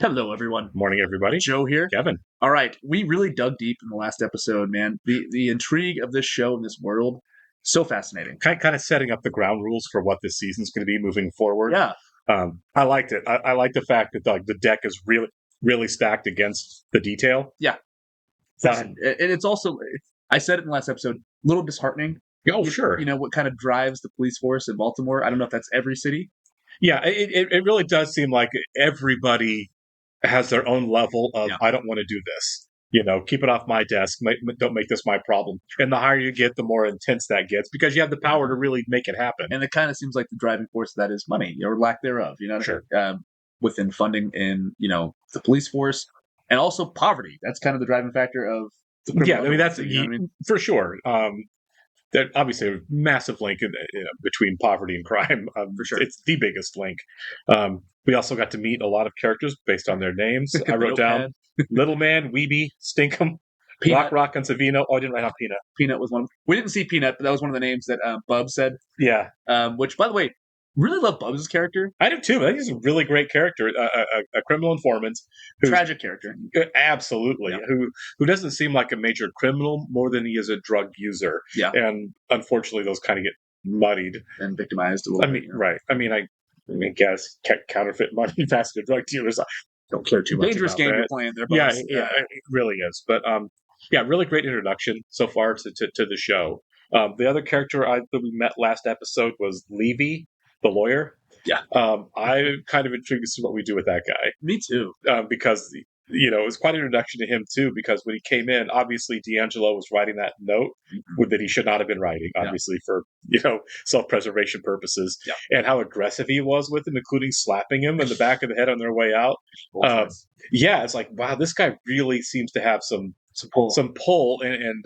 Hello, everyone. Morning, everybody. Joe here. Kevin. All right, we really dug deep in the last episode, man. The intrigue of this show and this world, so fascinating. Kind of setting up the ground rules for what this season's going to be moving forward. Yeah, I liked it. I like the fact that the deck is really stacked against the detail. yeah. And it's also, I said it in the last episode, a little disheartening. Oh, sure. You know, what kind of drives the police force in Baltimore? I don't know if that's every city. Yeah, it really does seem like everybody has their own level of, I don't want to do this. You know, keep it off my desk. Don't make this my problem. And the higher you get, the more intense that gets because you have the power to really make it happen. And it kind of seems like the driving force of that is money or lack thereof, you know, sure. Within funding in, you know, the police force and also poverty. That's kind of the driving factor of the criminal. Yeah, I mean, that's you know what I mean? for sure. That obviously a massive link between poverty and crime. For sure. It's the biggest link. We also got to meet a lot of characters based on their names. I wrote down Little Man, Weeby, Stinkum, Rock, and Savino. Oh, I didn't write down Peanut. Peanut was one. We didn't see Peanut, but that was one of the names that Bub said. Yeah. Which, by the way, really love Bub's character. I do too. I think he's a really great character, a criminal informant, Tragic character. Absolutely, yeah. who doesn't seem like a major criminal more than he is a drug user. Yeah, and unfortunately, those kind of get muddied and victimized a little bit. I mean, you know? Right. I mean, I guess counterfeit money fast to drug dealers. I don't care too much. Dangerous game you're playing there. Yeah, it really is. But yeah, really great introduction so far to the show. The other character that we met last episode was Levy, the lawyer. Yeah. I'm kind of intrigued to see what we do with that guy. Me too. Because, you know, it was quite an introduction to him, too, because when he came in, obviously D'Angelo was writing that note that he should not have been writing, obviously, for, you know, self-preservation purposes, and how aggressive he was with him, including slapping him in the back of the head on their way out. Yeah, it's like, wow, this guy really seems to have some pull and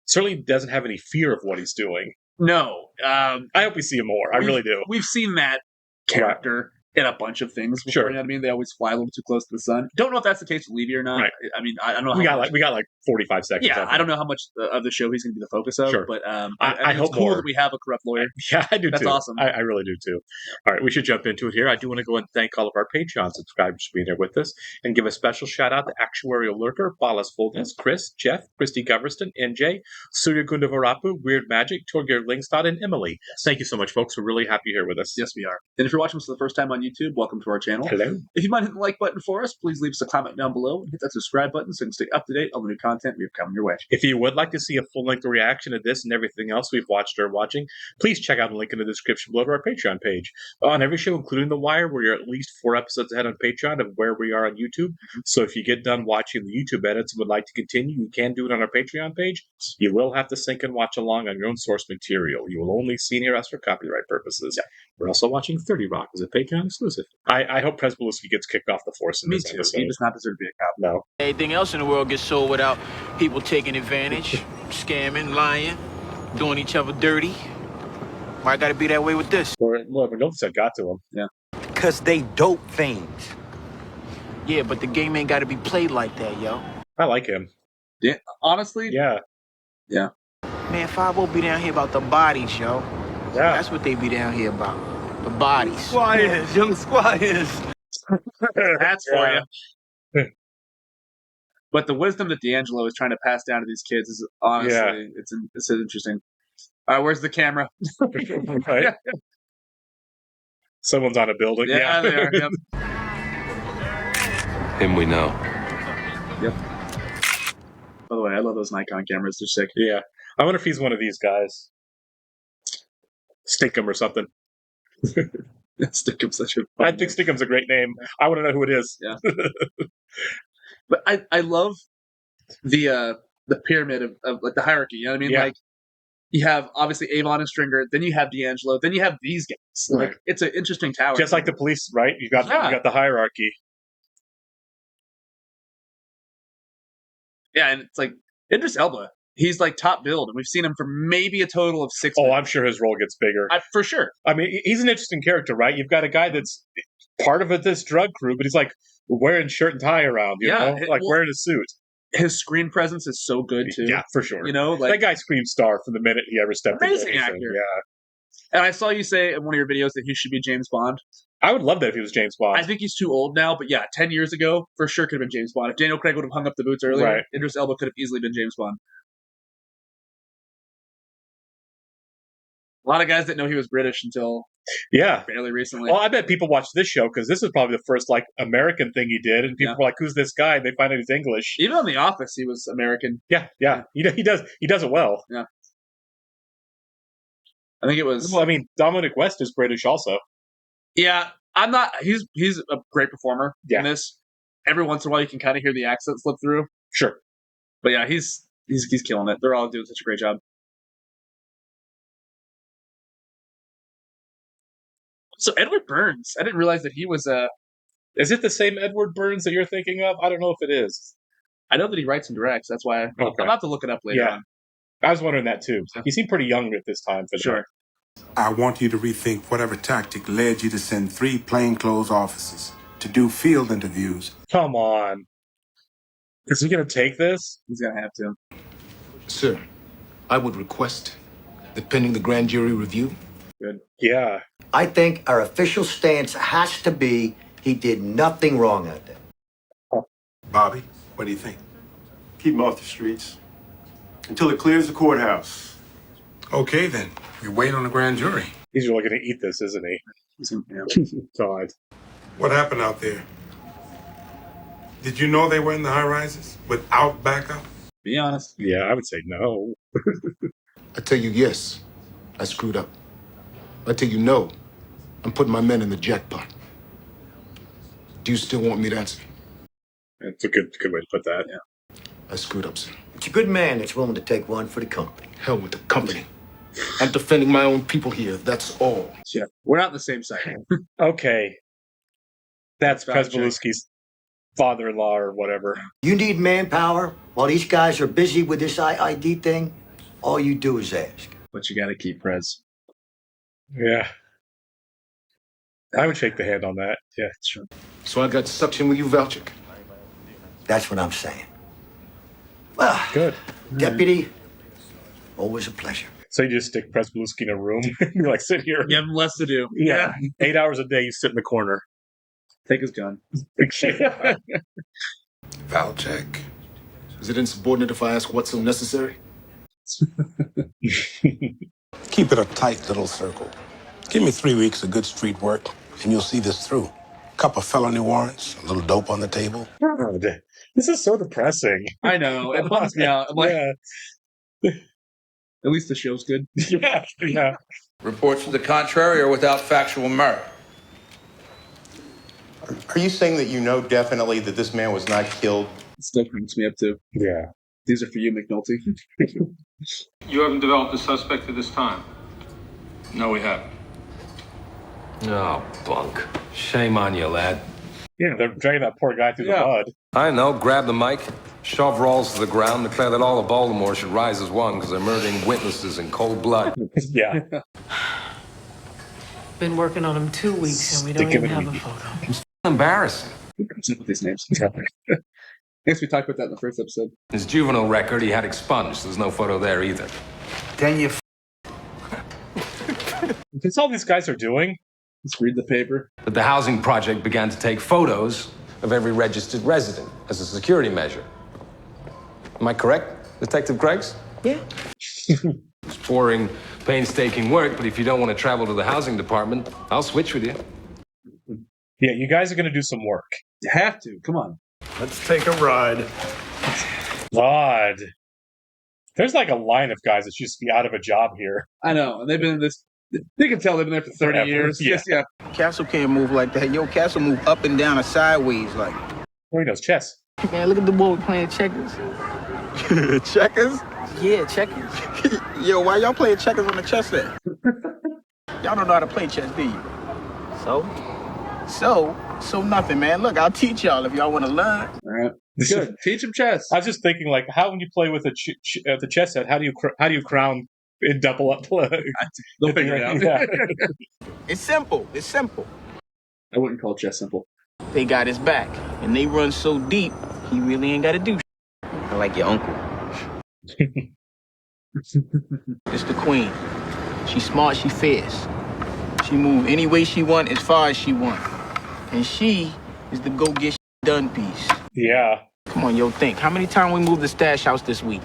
certainly doesn't have any fear of what he's doing. No. I hope we see him more. I really do. We've seen that character in a bunch of things before. Sure. You know what I mean? They always fly a little too close to the sun. Don't know if that's the case with Levy or not. Right. I mean, I don't know. We got like 45 seconds. Yeah, I don't know how much of the show he's going to be the focus of. Sure. But I hope it's cool more. that we have a corrupt lawyer. Yeah, I do That's too. awesome. I really do too. All right, we should jump into it here. I do want to go and thank all of our Patreon subscribers for being here with us and give a special shout out to Actuarial Lurker, Balas Fullness, Chris, Jeff, Christy Goverston, NJ, Surya Gundavarapu, Weird Magic, Torgir Lingstad, and Emily. Thank you so much, folks. We're really happy you're here with us. Yes, we are. And if you're watching us for the first time on YouTube, welcome to our channel. Hello. If you might hit the like button for us, please leave us a comment down below and hit that subscribe button so you can stay up to date on the new content we have coming your way. If you would like to see a full-length reaction to this and everything else we've watched or watching, please check out the link in the description below to our Patreon page. On every show, including The Wire, we're at least 4 episodes ahead on Patreon of where we are on YouTube. So if you get done watching the YouTube edits and would like to continue, you can do it on our Patreon page. You will have to sync and watch along on your own source material. You will only see and hear us for copyright purposes. Yeah. We're also watching 30 Rock as a Patreon exclusive. I hope Presbeluski gets kicked off the force in this episode. He does not deserve to be a cop. No. Everything else in the world gets sold without people taking advantage, scamming, lying, doing each other dirty. Why gotta be that way with this? Well, notice I got to him. Yeah. Because they dope fiends. Yeah, but the game ain't gotta be played like that, yo. I like him. Yeah. Honestly? Yeah. Yeah. Man, 5 be down here about the bodies, yo. Yeah. That's what they be down here about. The bodies. Squires, young squires. That's for you. But the wisdom that D'Angelo is trying to pass down to these kids is honestly, it's interesting. All right, where's the camera? Right. Someone's on a building. Yeah, they are. Yep. Him we know. Yep. By the way, I love those Nikon cameras. They're sick. Yeah. I wonder if he's one of these guys. Stinkum or something. Stinkum's such a I think Stinkum's a great name. I want to know who it is. Yeah. But I love the pyramid of like the hierarchy. You know what I mean? Yeah. Like you have obviously Avon and Stringer, then you have D'Angelo, then you have these guys. Right. Like it's an interesting tower. Just like the police, right? You got the hierarchy. Yeah, and it's like Idris Elba. He's like top build, and we've seen him for maybe a total of 6 Oh, minutes. I'm sure his role gets bigger. For sure. I mean, he's an interesting character, right? You've got a guy that's part of this drug crew, but he's like wearing shirt and tie around, you know? Like wearing a suit. His screen presence is so good, too. Yeah, for sure. You know, like that guy screamed star from the minute he ever stepped into amazing anything. actor. Yeah. And I saw you say in one of your videos that he should be James Bond. I would love that if he was James Bond. I think he's too old now, but yeah, 10 years ago, for sure could have been James Bond. If Daniel Craig would have hung up the boots earlier, Right. Idris Elba could have easily been James Bond. A lot of guys didn't know he was British until fairly recently. Well, I bet people watch this show because this is probably the first like American thing he did, and people were like, "Who's this guy?" And they find out he's English. Even on The Office, he was American. Yeah. He does it well. Yeah. I think it was. Well, I mean, Dominic West is British also. Yeah, I'm not. He's a great performer in this. Every once in a while, you can kind of hear the accent slip through. Sure, but yeah, he's killing it. They're all doing such a great job. So Edward Burns, I didn't realize that he was a. Is it the same Edward Burns that you're thinking of? I don't know if it is. I know that he writes and directs. That's why I'll have to look it up later on. I was wondering that too. He seemed pretty young at this time. For sure. I want you to rethink whatever tactic led you to send 3 plainclothes officers to do field interviews. Come on. Is he going to take this? He's going to have to. Sir, I would request that pending the grand jury review. Good. Yeah. I think our official stance has to be he did nothing wrong out there. Bobby, what do you think? Keep him off the streets until it clears the courthouse. Okay, then. We wait on the grand jury. He's really going to eat this, isn't he? God. What happened out there? Did you know they were in the high-rises without backup? Be honest. Yeah, I would say no. I tell you yes, I screwed up. I tell you no, I'm putting my men in the jackpot. Do you still want me to answer? That's a good way to put that. Yeah. I screwed up, sir. It's a good man that's willing to take one for the company. Hell with the company. I'm defending my own people here, that's all. Yeah, we're not on the same side. Okay. That's Presbeluski's father-in-law or whatever. You need manpower while these guys are busy with this ID thing. All you do is ask. But you got to keep Prez. Yeah. I would shake the hand on that. Yeah, sure. So I got suction with you, Valchik? That's what I'm saying. Well, good. Deputy, always a pleasure. So you just stick Presbeluski in a room and be like, sit here. You have less to do. Yeah. 8 hours a day, you sit in the corner. Take his gun. Valchek. Is it insubordinate if I ask what's so necessary? Keep it a tight little circle. Give me 3 weeks of good street work, and you'll see this through. Couple felony warrants, a little dope on the table. God, this is so depressing. I know. It bums me out. I'm like, at least the show's good. Yeah. Reports to the contrary are without factual merit. Are you saying that you know definitely that this man was not killed? It still brings me up to. Yeah. These are for you, McNulty. You haven't developed a suspect at this time? No, we haven't. Oh, bunk. Shame on you, lad. Yeah, they're dragging that poor guy through the mud. I know. Grab the mic, shove Rawls to the ground, declare that all of Baltimore should rise as one because they're murdering witnesses in cold blood. Yeah. Been working on him 2 weeks and we don't even have a photo. It's embarrassing. Who comes up with these names? I guess we talked about that in the first episode. His juvenile record, he had expunged. There's no photo there either. Then you That's all these guys are doing. Just read the paper. But the housing project began to take photos of every registered resident as a security measure. Am I correct, Detective Craigs? Yeah. It's boring, painstaking work, but if you don't want to travel to the housing department, I'll switch with you. Yeah, you guys are going to do some work. You have to. Come on. Let's take a ride. God. There's like a line of guys that used to be out of a job here. I know. And they've been in this. They can tell they've been there for 30 years. Yeah. Castle can't move like that. Yo, Castle move up and down or sideways like. Oh, he knows chess. Man, look at the boy playing checkers. Checkers? Yeah, checkers. Yo, why y'all playing checkers on the chess set? Y'all don't know how to play chess, do you? So nothing, man. Look, I'll teach y'all if y'all want to learn. All right. Good. Teach him chess. I was just thinking, like, how when you play with the chess set, how do you crown in double up play? They'll figure it out. Yeah. It's simple. It's simple. I wouldn't call chess simple. They got his back, and they run so deep, he really ain't got to do. I like your uncle. It's the queen. She's smart. She fierce. She move any way she want, as far as she want. And she is the go get done piece. Yeah. Come on, yo, think. How many times we moved the stash house this week?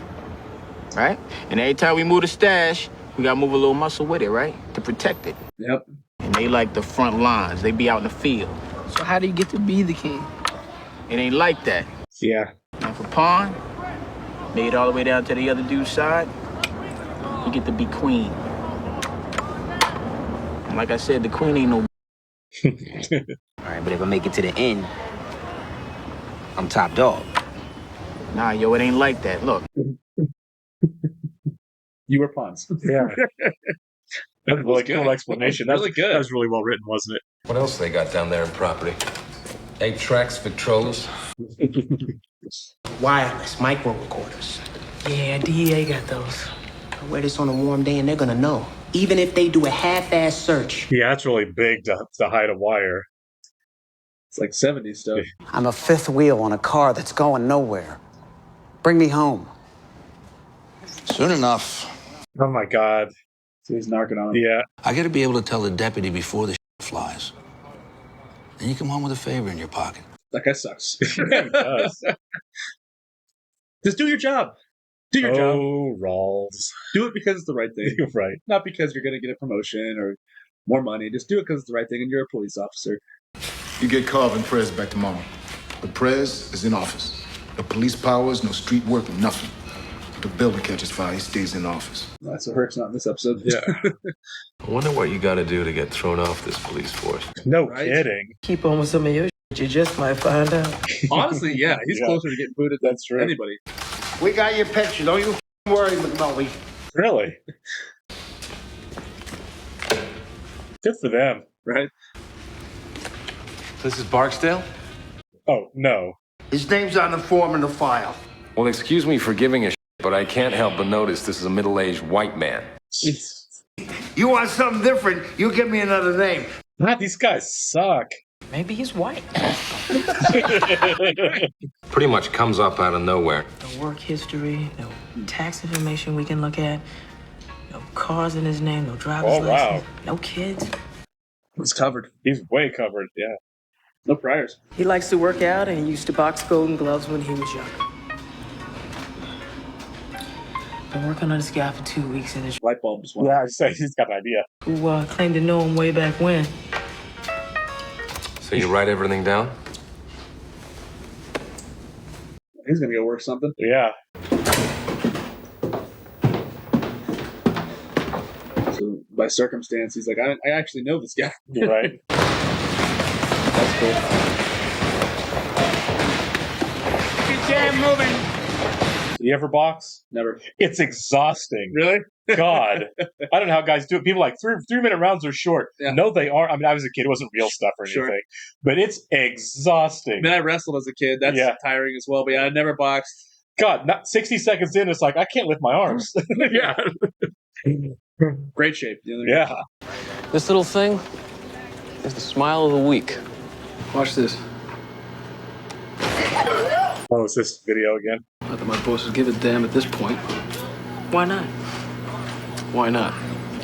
Right? And every time we move the stash, we gotta move a little muscle with it, right? To protect it. Yep. And they like the front lines. They be out in the field. So how do you get to be the king? It ain't like that. Yeah. Now for Pawn, made it all the way down to the other dude's side, you get to be queen. And like I said, the queen ain't no. All right, but if I make it to the end, I'm top dog. Nah, yo, it ain't like that. Look. You were Pawns. Yeah. That's a really cool explanation. That's really good. That was really well written, wasn't it? What else they got down there in property? 8 tracks, Victrolas. Wireless micro recorders. Yeah, DEA got those. I wear this on a warm day and they're gonna know. Even if they do a half-ass search. Yeah, that's really big to hide a wire. It's like 70s stuff. I'm a fifth wheel on a car that's going nowhere. Bring me home. Soon enough. Oh my God. So he's narking on him. Yeah. I got to be able to tell the deputy before the flies. Then you come home with a favor in your pocket. That guy sucks. Yeah, he does. Just do your job. Do your job. Oh, Rawls. Do it because it's the right thing. Right. Not because you're going to get a promotion or more money. Just do it because it's the right thing and you're a police officer. You get Carv and Prez back tomorrow. But Prez is in office. No police powers, no street work, nothing. If the building catches fire, he stays in office. That's what hurts not in this episode. Yeah. I wonder what you got to do to get thrown off this police force. No Right? kidding. Keep on with some of your shit, you just might find out. Honestly, yeah. He's closer to getting booted than anybody. We got your picture. Don't you worry, McNulty. Really? Good for them. Right? This is Barksdale? Oh, no. His name's on the form in the file. Well, excuse me for giving a shit, but I can't help but notice this is a middle-aged white man. You want something different, you give me another name. God, these guys suck. Maybe he's white. Pretty much comes up out of nowhere. No work history, no tax information we can look at, no cars in his name, no driver's license, no kids. He's covered. He's way covered, yeah. No priors. He likes to work out and he used to box Golden Gloves when he was young. Been working on this guy for 2 weeks in his Light bulbs. Yeah, I say he's got an idea. who claimed to know him way back when. So you write everything down? He's going to go work something. Yeah. So by circumstance, he's like, I actually know this guy. You're right. That's cool. Get jam moving. You ever box? Never. It's exhausting. Really? God. I don't know how guys do it. People are like 3-minute rounds are short. Yeah. No, they aren't. I mean, I was a kid. It wasn't real stuff or anything. Sure. But it's exhausting. I mean, I wrestled as a kid. That's tiring as well. But yeah, I never boxed. God, not 60 seconds in, it's like, I can't lift my arms. Yeah. Great shape. Yeah. This little thing is the smile of the week. Watch this. Oh, it's this video again. Not that my bosses give a damn at this point. Why not? Why not?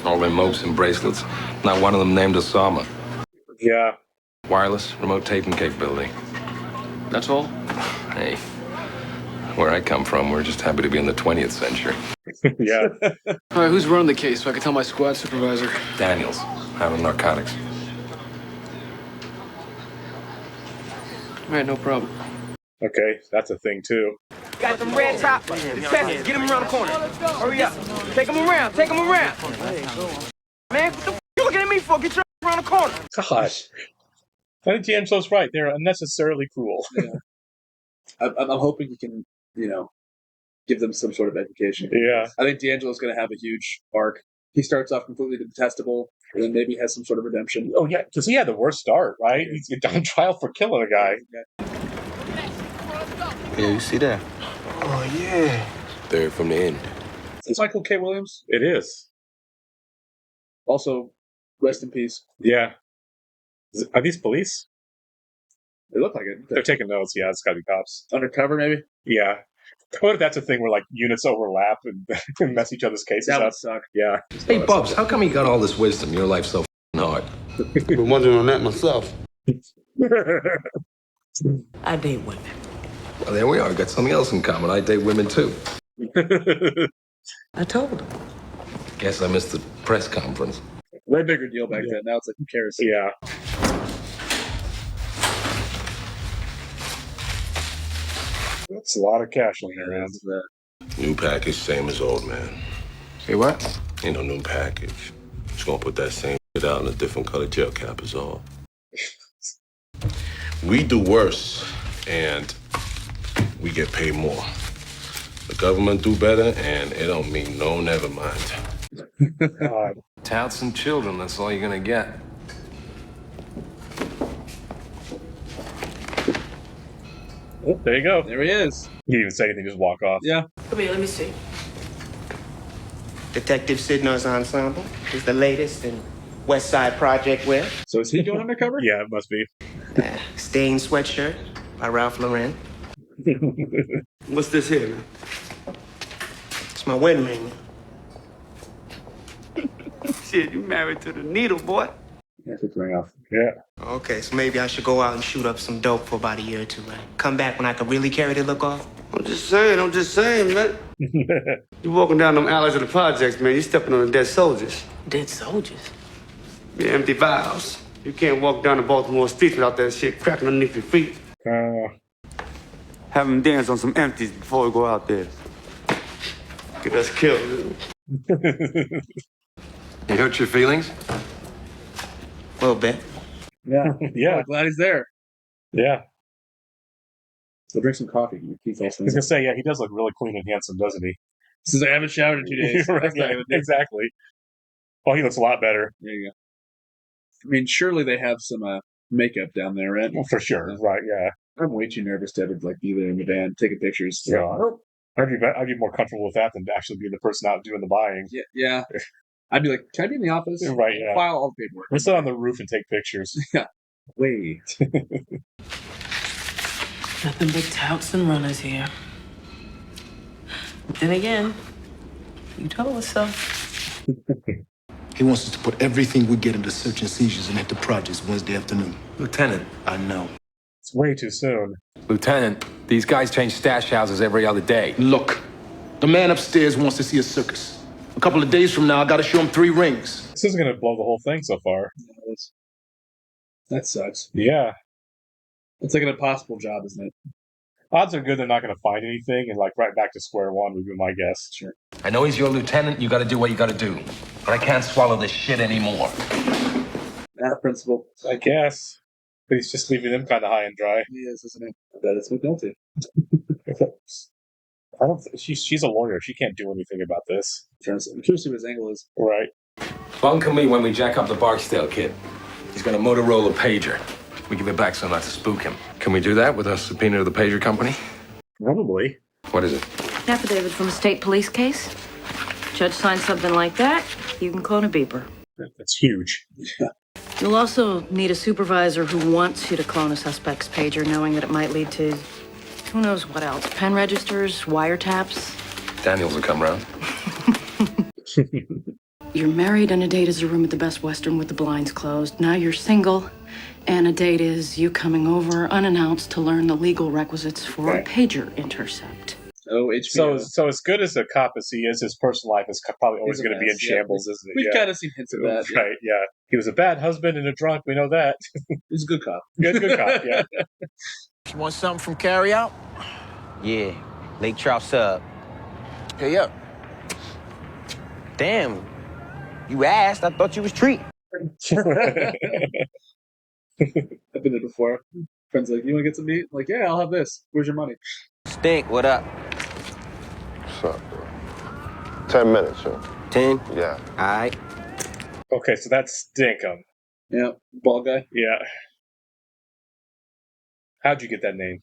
All them mopes and bracelets. Not one of them named Osama. Yeah. Wireless, remote taping capability. That's all? Hey, where I come from, we're just happy to be in the 20th century. Yeah. All right, who's running the case so I can tell my squad supervisor? Daniels, out of narcotics. All right, no problem. Okay, that's a thing, too. Got them red top. The testers. Get him around the corner. Hurry up. Take him around. Take him around. Man, what the f you looking at me for? Get your around the corner. Gosh. I think D'Angelo's right. They're unnecessarily cruel. Yeah. I'm hoping he can, give them some sort of education. Yeah. I think D'Angelo's going to have a huge arc. He starts off completely detestable, and then maybe has some sort of redemption. Oh, yeah, because he had the worst start, right? He's on trial for killing a guy. Yeah, you see that? Oh, yeah. They're from the end. It's Michael K. Williams. It is. Also, rest in peace. Yeah. Are these police? They look like it. They're taking notes. Yeah, it's got to be cops. Undercover, maybe? Yeah. What if that's a thing where, units overlap and mess each other's cases That up? would suck. Yeah. Hey, Bubs, how come you got all this wisdom? Your life's so No, I've been wondering on that myself. I date women. Well, there we are. Got something else in common. I date women, too. I told him. Guess I missed the press conference. Way bigger deal back then. Now it's like, who cares? Yeah. That's a lot of cash laying around. New package, same as old, man. Hey, what? Ain't no new package. Just gonna put that same shit out in a different color gel cap is all. We do worse, and we get paid more. The government do better, and it don't mean no never mind. God. Touts and children, that's all you're gonna get. Oh, there you go. There he is. He didn't even say anything, just walk off. Yeah. Come here, let me see. Detective Sidner's ensemble is the latest in West Side Project wear. So is he going undercover? Yeah, it must be. Stained sweatshirt by Ralph Lauren. What's this here, man? It's my wedding ring. Shit, you married to the needle, boy. Yeah, take the ring off. Yeah. Okay, so maybe I should go out and shoot up some dope for about a year or two, right? Come back when I can really carry the look off. I'm just saying, man. You walking down them alleys of the projects, man. You stepping on the dead soldiers. Dead soldiers? Yeah, empty vials. You can't walk down the Baltimore streets without that shit cracking underneath your feet. Have them dance on some empties before we go out there. Get us killed. It hurt your feelings? A little bit. Yeah. Yeah. Oh, glad he's there. Yeah. So drink some coffee. Keith I was gonna say, yeah, he does look really clean and handsome, doesn't he? Since I haven't showered in 2 days. Right, That's not yeah, gonna do it. exactly. Oh, he looks a lot better. There you go. I mean, surely they have some makeup down there, right? Well, for sure. Right, yeah. I'm way too nervous to ever like be there in the van taking pictures. So. Yeah. I'd be more comfortable with that than actually being the person out doing the buying. Yeah. I'd be like, can I be in the office? Right, yeah. File all the paperwork. We'll sit on the roof and take pictures. Yeah. Wait. Nothing but touts and runners here. Then again, you told us so. He wants us to put everything we get into search and seizures and hit the projects Wednesday afternoon. Lieutenant. I know. It's way too soon. Lieutenant, these guys change stash houses every other day. Look, the man upstairs wants to see a circus. A couple of days from now, I gotta show him 3 rings. This isn't gonna blow the whole thing so far. That sucks. Yeah. It's like an impossible job, isn't it? Odds are good they're not gonna find anything, and like right back to square one would be my guess. Sure. I know he's your lieutenant, you gotta do what you gotta do. But I can't swallow this shit anymore. That principle. I guess. But he's just leaving them kind of high and dry. He is, isn't he? I bet it's McNulty. I don't. She's a lawyer. She can't do anything about this. I'm curious to see what his angle is. Right. Bunker me when we jack up the Barksdale kid. He's got a Motorola pager. We give it back so not to spook him. Can we do that with a subpoena to the pager company? Probably. What is it? Affidavit from a state police case. Judge signs something like that, you can clone a beeper. That's huge. You'll also need a supervisor who wants you to clone a suspect's pager, knowing that it might lead to who knows what else. Pen registers, wiretaps. Daniels will come round. You're married and a date is a room at the Best Western with the blinds closed. Now you're single and a date is you coming over unannounced to learn the legal requisites for a pager intercept. Oh, HBO. So as good as a cop as he is, his personal life is probably always going to be in shambles, isn't it? We've kind of seen hints of that. Right, yeah. He was a bad husband and a drunk, we know that. He's a good cop. Good cop, yeah. You want something from carryout? Yeah, Lake Trout sub. Hey up. Damn, you asked. I thought you was treat. I've been there before. Friends like, you want to get some meat? I'm like, yeah, I'll have this. Where's your money? Stink, what up? What's up, bro? 10 minutes, yo. 10? Yeah. All right. Okay, so that's Stinkum. Yeah, bald guy. Yeah. How'd you get that name?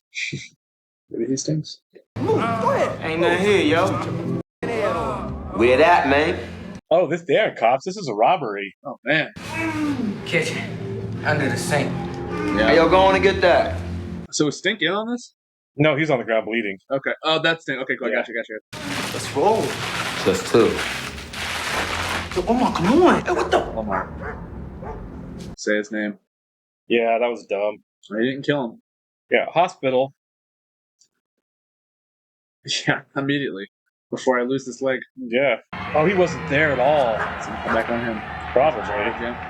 Maybe he stinks. Go ahead. Ain't nothing here, yo. Where that, man? Oh, they aren't cops. This is a robbery. Oh, man. Kitchen. Under the sink. Yeah. Hey, yo, go on and get that. So is Stink in on this? No, he's on the ground bleeding. Okay. Oh, that's Stink. Okay, cool. Yeah. Gotcha. Let's roll. Plus 2. Yo, Omar, come on. Hey, what the? Omar. say his name. Yeah, that was dumb. They didn't kill him. Yeah, hospital. Yeah, immediately. Before I lose this leg. Yeah. Oh, he wasn't there at all. So come back on him. Probably. Yeah.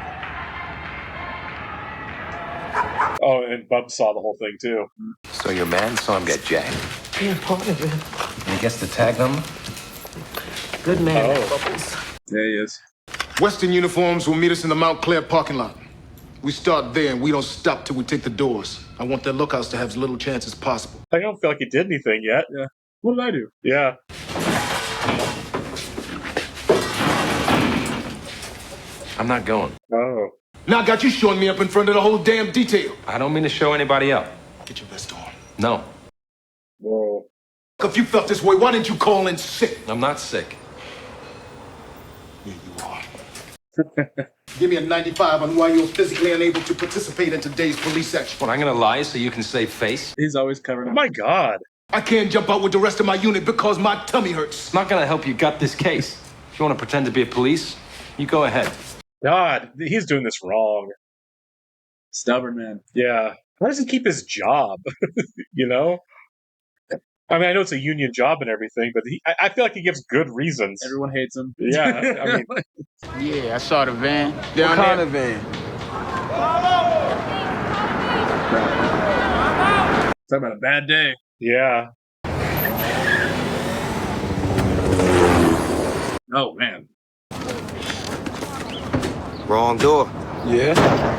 Oh, and Bub saw the whole thing, too. So your man saw him get jacked? Yeah, part of it. And he gets the tag number? Good man. There he is. Western uniforms will meet us in the Mount Clair parking lot. We start there and we don't stop till we take the doors. I want their lookouts to have as little chance as possible. I don't feel like he did anything yet. Yeah. What did I do? Yeah. I'm not going. Oh. Now I got you showing me up in front of the whole damn detail. I don't mean to show anybody up. Get your vest on. No, Whoa. If you felt this way, why didn't you call in sick? I'm not sick. Yeah, you are. Give me a 95 on why you're physically unable to participate in today's police action. What, I'm gonna lie so you can save face? He's always covering up. Oh, my God. I can't jump out with the rest of my unit because my tummy hurts. It's not gonna help you gut this case. If you wanna pretend to be a police, you go ahead. God, he's doing this wrong. Stubborn, man. Yeah. Why does he keep his job? You know? I mean, I know it's a union job and everything, but I feel like he gives good reasons. Everyone hates him. Yeah, I mean... Yeah, I saw the van. What kind of van? Talk about a bad day. Yeah. Oh, man. Wrong door. Yeah?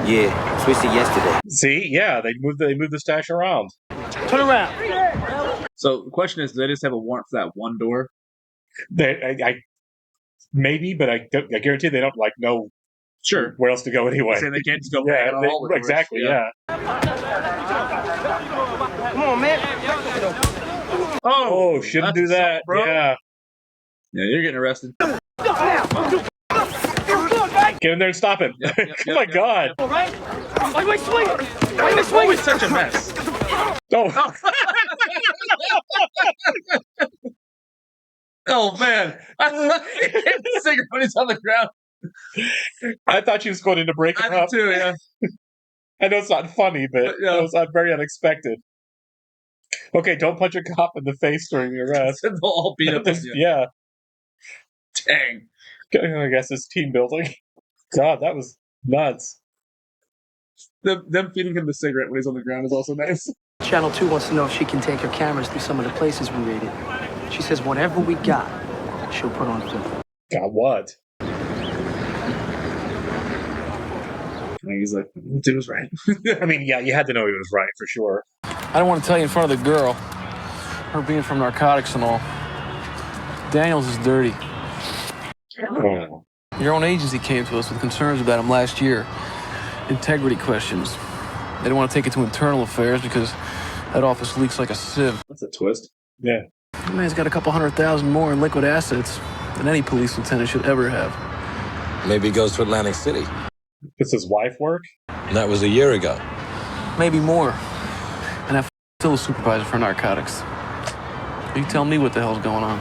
Yeah, switched it yesterday. See? Yeah, they moved the stash around. Turn around. So the question is, do they just have a warrant for that one door? I maybe, but I guarantee they don't know Sure. where else to go anyway. Saying they can't just go Yeah, back on all the doors. exactly. Yeah. Come on, man. Oh, shouldn't do that. Bro. Yeah. Yeah, you're getting arrested. Get in there and stop him. Oh my God. Why am I swinging? Why am I swinging? Always such a mess. Oh. Oh, man. I hit the cigarette when he's on the ground. I thought she was going in to break him I up. did too, yeah. I know it's not funny, but yeah. it was very unexpected. Okay, don't punch a cop in the face during the arrest. They'll all beat up. Yeah. Dang. I guess it's team building. God, that was nuts. Them feeding him the cigarette when he's on the ground is also nice. Channel 2 wants to know if she can take her cameras through some of the places we raided. She says whatever we got, she'll put on film. God, what? And he's like, dude was right. I mean, yeah, you had to know he was right for sure. I don't want to tell you in front of the girl. Her being from narcotics and all. Daniels is dirty. Oh. Your own agency came to us with concerns about him last year. Integrity questions. They don't want to take it to internal affairs because that office leaks like a sieve. That's a twist. Yeah. The man's got a couple $100,000 more in liquid assets than any police lieutenant should ever have. Maybe he goes to Atlantic City. Does his wife work? That was a year ago. Maybe more. And I'm still a supervisor for narcotics. You tell me what the hell's going on.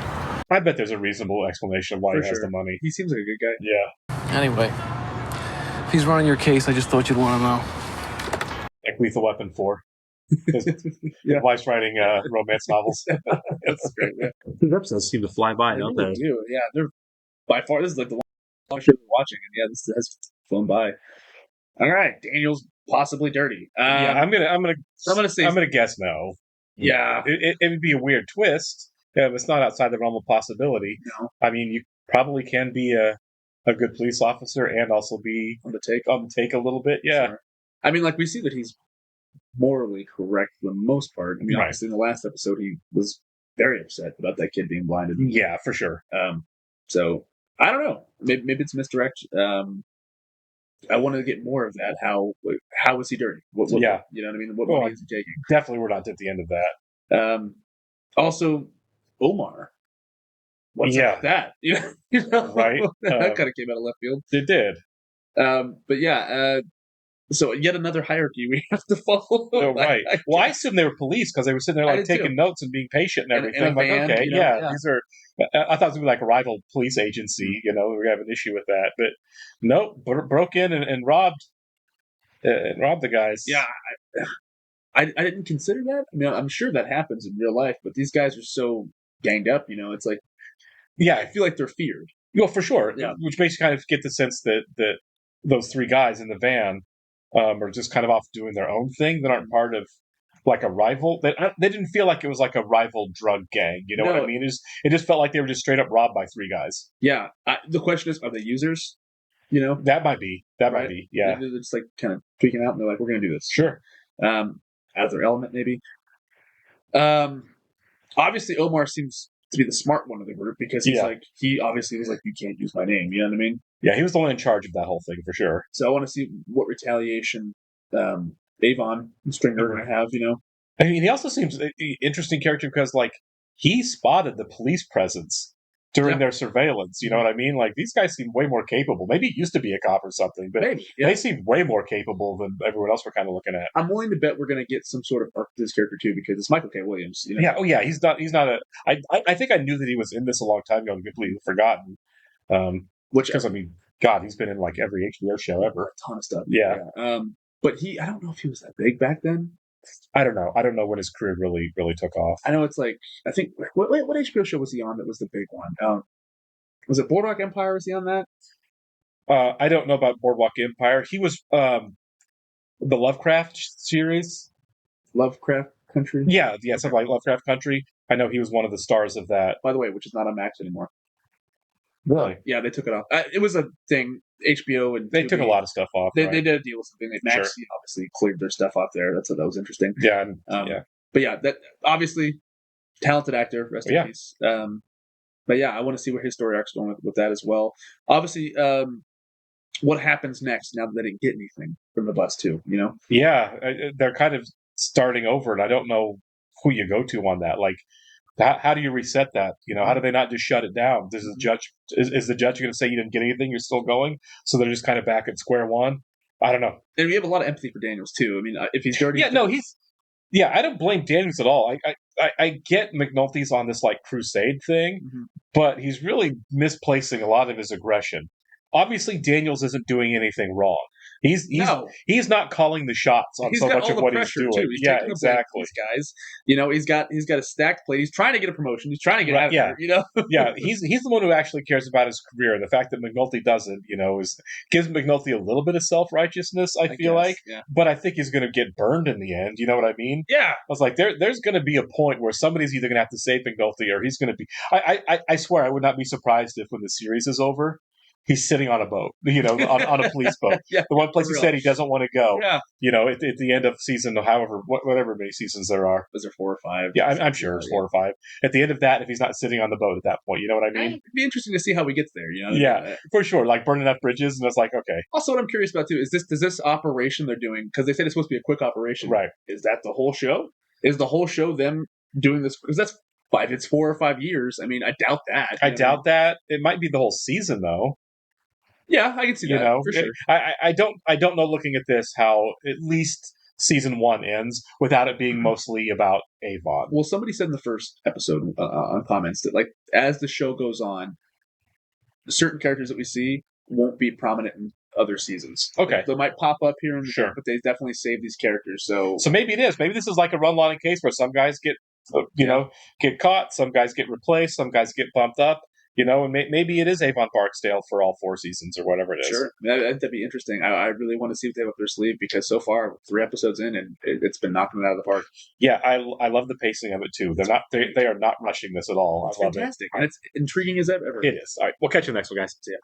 I bet there's a reasonable explanation of why he has the money. He seems like a good guy. Yeah. Anyway, if he's running your case, I just thought you'd want to know. Like Lethal Weapon 4. His wife's writing romance novels. That's great. Yeah. These episodes seem to fly by, don't they? Do. Yeah, they're by far. This is like the longest show we're watching, and yeah, this has flown by. All right, Daniel's possibly dirty. Yeah, I'm gonna guess no. Yeah, it would be a weird twist. It's not outside the realm of possibility. No. I mean, you probably can be a good police officer and also be on the take a little bit. Yeah. Sure. I mean, like we see that he's morally correct for the most part. I mean, obviously in the last episode he was very upset about that kid being blinded. Yeah, for sure. So I don't know. Maybe it's misdirection. I wanted to get more of that. How was he dirty? What, yeah, you know what I mean. What money is he taking? Definitely, we're not at the end of that. Also, Omar. What's up with that? You know? Right. That kind of came out of left field. It did. But yeah. So yet another hierarchy we have to follow. Oh, right. Well, I assumed they were police because they were sitting there taking notes and being patient and everything. In a van, okay, you know, these are. I thought it was gonna be like a rival police agency. You know, we have an issue with that, but nope, broke in and robbed and rob the guys. Yeah, I didn't consider that. I mean, I'm sure that happens in real life, but these guys are so ganged up. It's like, yeah, I feel like they're feared. Well, for sure. Yeah. Which makes you kind of get the sense that those three guys in the van are just kind of off doing their own thing. That aren't part of like a rival. They didn't feel like it was like a rival drug gang. You know what I mean? It just felt like they were just straight up robbed by three guys. Yeah. The question is, are they users? That might be. Might be. Yeah. They're just like kind of tweaking out, and they're like, "We're going to do this." Sure. Out of their element, maybe. Obviously, Omar seems to be the smart one of the group because he obviously was like, "You can't use my name." You know what I mean? Yeah, he was the one in charge of that whole thing for sure. So I want to see what retaliation Avon and Stringer are going to have. I mean, he also seems an interesting character because like he spotted the police presence during their surveillance. You know what I mean? Like these guys seem way more capable. Maybe he used to be a cop or something, but they seem way more capable than everyone else we're kind of looking at. I'm willing to bet we're going to get some sort of arc to this character too, because it's Michael K. Williams. Yeah. Oh yeah. He's not a. I think I knew that he was in this a long time ago and completely forgotten. Because I mean, God, he's been in like every HBO show ever. A ton of stuff. Yeah. But I don't know if he was that big back then. I don't know. I don't know when his career really took off. I know it's like, I think, what HBO show was he on that was the big one? Was it Boardwalk Empire? Was he on that? I don't know about Boardwalk Empire. He was the Lovecraft series. Lovecraft Country? Yeah, something like Lovecraft Country. I know he was one of the stars of that. By the way, which is not on Max anymore. Really? Yeah, they took it off. It was a thing. HBO and they took a lot of stuff off. They did a deal with something. Max obviously cleared their stuff off there. That was interesting. Yeah, But yeah, that obviously talented actor. Rest in peace. But yeah, I want to see where his story arc's going with that as well. Obviously, what happens next now that they didn't get anything from the bus too? Yeah, they're kind of starting over, and I don't know who you go to on that. Like, how do you reset that? How do they not just shut it down? Does the judge is the judge going to say you didn't get anything? You're still going, so they're just kind of back at square one. I don't know. And we have a lot of empathy for Daniels too. I mean, if he's dirty, I don't blame Daniels at all. I get McNulty's on this like crusade thing, but he's really misplacing a lot of his aggression. Obviously, Daniels isn't doing anything wrong. He's not calling the shots on so much of what he's doing. Exactly. These guys, he's got a stacked plate. He's trying to get a promotion. He's trying to get out of there. Yeah, he's the one who actually cares about his career, and the fact that McNulty doesn't, gives McNulty a little bit of self-righteousness. I feel like, but I think he's going to get burned in the end. You know what I mean? Yeah. I was like, there's going to be a point where somebody's either going to have to save McNulty or he's going to be. I swear, I would not be surprised if when the series is over, he's sitting on a boat, on a police boat. The one place he said he doesn't want to go. Yeah. At the end of season, whatever many seasons there are. Was there 4 or 5? Yeah, I'm sure it's 4 or 5. At the end of that, if he's not sitting on the boat at that point, you know what I mean? It'd be interesting to see how we get there. Yeah, for sure. Like burning up bridges, and it's like, okay. Also, what I'm curious about too is does this operation they're doing, because they said it's supposed to be a quick operation, right? Is that the whole show? Is the whole show them doing this? Because that's 4 or 5 years. I mean, I doubt that. I doubt that. It might be the whole season though. Yeah, I can see that for sure. I don't know. Looking at this, how at least season 1 ends without it being mostly about Avon. Well, somebody said in the first episode on comments that like as the show goes on, certain characters that we see won't be prominent in other seasons. Okay, they might pop up here and there, but they definitely save these characters. So maybe it is. Maybe this is like a run-line case where some guys get get caught, some guys get replaced, some guys get bumped up. And maybe it is Avon Barksdale for all 4 seasons or whatever it is. Sure. That'd be interesting. I really want to see what they have up their sleeve because so far, 3 episodes in, and it's been knocking it out of the park. Yeah, I love the pacing of it too. They are not rushing this at all. It's I love fantastic. it. And it's intriguing as ever. It is. All right, we'll catch you next one, guys. See ya.